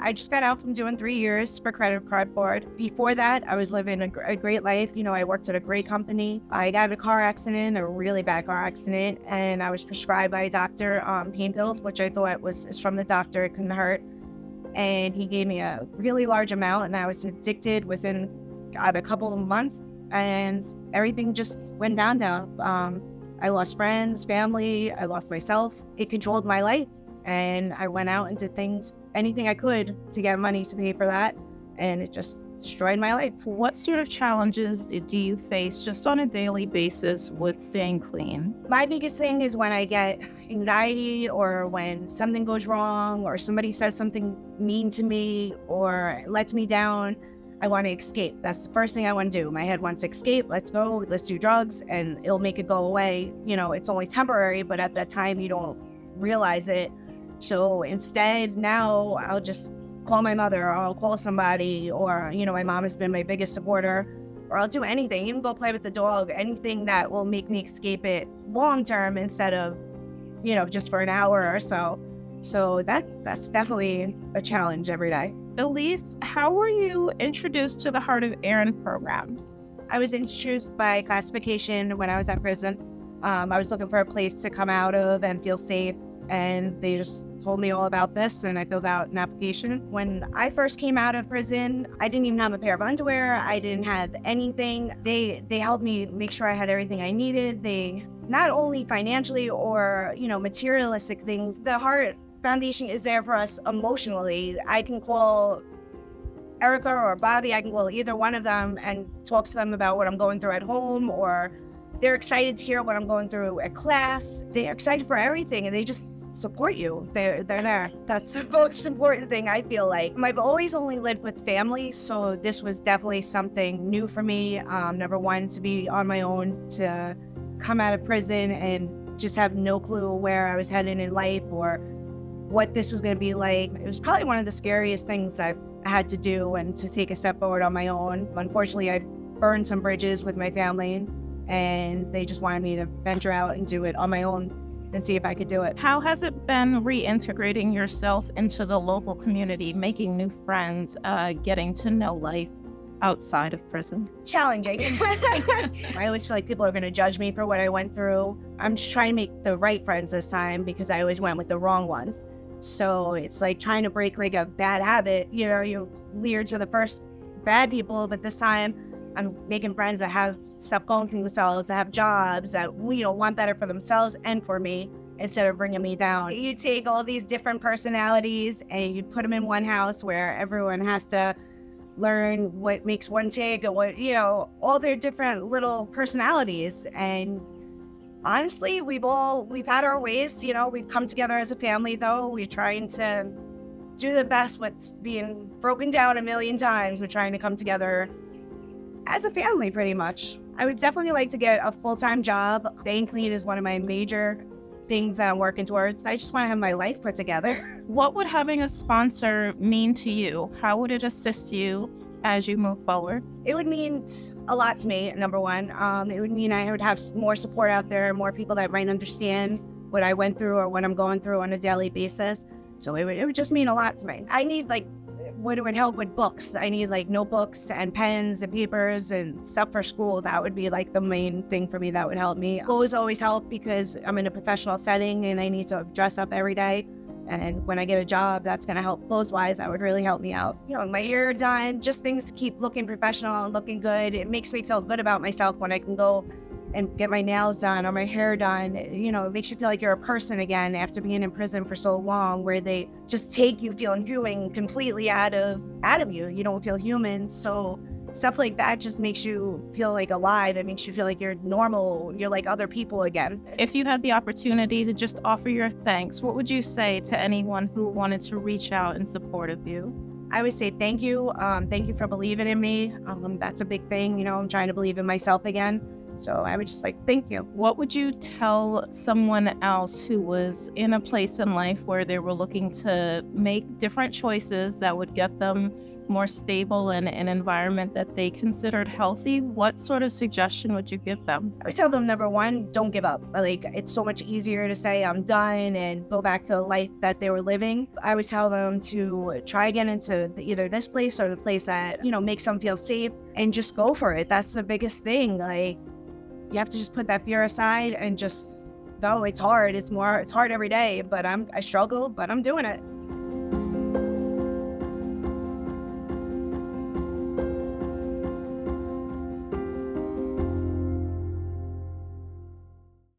I just got out from doing 3 years for credit card fraud. Before that, I was living a great life. I worked at a great company. I got in a car accident, a really bad car accident, and I was prescribed by a doctor pain pills, which I thought was from the doctor. It couldn't hurt. And he gave me a really large amount, and I was addicted within a couple of months, and everything just went downhill. I lost friends, family, I lost myself. It controlled my life, and I went out and did anything I could to get money to pay for that, and it just destroyed my life. What sort of challenges do you face just on a daily basis with staying clean? My biggest thing is when I get anxiety, or when something goes wrong, or somebody says something mean to me or lets me down. I want to escape. That's the first thing I want to do. My head wants to escape. Let's go. Let's do drugs, and it'll make it go away. It's only temporary, but at that time you don't realize it. So instead, now I'll just call my mother, or I'll call somebody, or, my mom has been my biggest supporter, or I'll do anything, even go play with the dog, anything that will make me escape it long term instead of, just for an hour or so. So that's definitely a challenge every day. Elise, how were you introduced to the Heart of Erron program? I was introduced by classification when I was at prison. I was looking for a place to come out of and feel safe, and they just told me all about this, and I filled out an application. When I first came out of prison, I didn't even have a pair of underwear. I didn't have anything. They helped me make sure I had everything I needed. They, not only financially or, materialistic things, the Heart Foundation is there for us emotionally. I can call Erica or Bobby, I can call either one of them and talk to them about what I'm going through at home, or they're excited to hear what I'm going through at class. They're excited for everything, and they just support you. They're there. That's the most important thing, I feel like. I've always only lived with family, so this was definitely something new for me. Number one, to be on my own, to come out of prison and just have no clue where I was headed in life or what this was going to be like. It was probably one of the scariest things I've had to do, and to take a step forward on my own. Unfortunately, I burned some bridges with my family, and they just wanted me to venture out and do it on my own and see if I could do it. How has it been reintegrating yourself into the local community, making new friends, getting to know life outside of prison? Challenging. I always feel like people are going to judge me for what I went through. I'm just trying to make the right friends this time, because I always went with the wrong ones. So it's like trying to break like a bad habit. You leer to the first bad people, but this time I'm making friends that have stuff going for themselves, that have jobs, that want better for themselves and for me, instead of bringing me down. You take all these different personalities and you put them in one house where everyone has to learn what makes one tick, and what, all their different little personalities. And honestly, we've had our ways. We've come together as a family, though. We're trying to do the best with being broken down a million times. We're trying to come together as a family, pretty much. I would definitely like to get a full-time job. Staying clean is one of my major things that I'm working towards. I just want to have my life put together. What would having a sponsor mean to you? How would it assist you as you move forward? It would mean a lot to me, number one. It would mean I would have more support out there, more people that might understand what I went through or what I'm going through on a daily basis. So it would just mean a lot to me. I need what it would help with books. I need notebooks and pens and papers and stuff for school. That would be the main thing for me that would help me. Clothes always help, because I'm in a professional setting and I need to dress up every day. And when I get a job, that's going to help clothes-wise. That would really help me out. My hair done, just things to keep looking professional and looking good. It makes me feel good about myself when I can go and get my nails done or my hair done. It makes you feel like you're a person again after being in prison for so long, where they just take you feeling human completely out of you. You don't feel human. So stuff like that just makes you feel alive. It makes you feel like you're normal. You're like other people again. If you had the opportunity to just offer your thanks, what would you say to anyone who wanted to reach out in support of you? I would say thank you. Thank you for believing in me. That's a big thing. I'm trying to believe in myself again. So I would just thank you. What would you tell someone else who was in a place in life where they were looking to make different choices that would get them more stable in an environment that they considered healthy, what sort of suggestion would you give them? I would tell them, number one, don't give up. Like, it's so much easier to say I'm done and go back to the life that they were living. I would tell them to try again into either this place or the place that, makes them feel safe, and just go for it. That's the biggest thing. Like, you have to just put that fear aside and just go. It's hard. It's hard every day, but I struggle, but I'm doing it.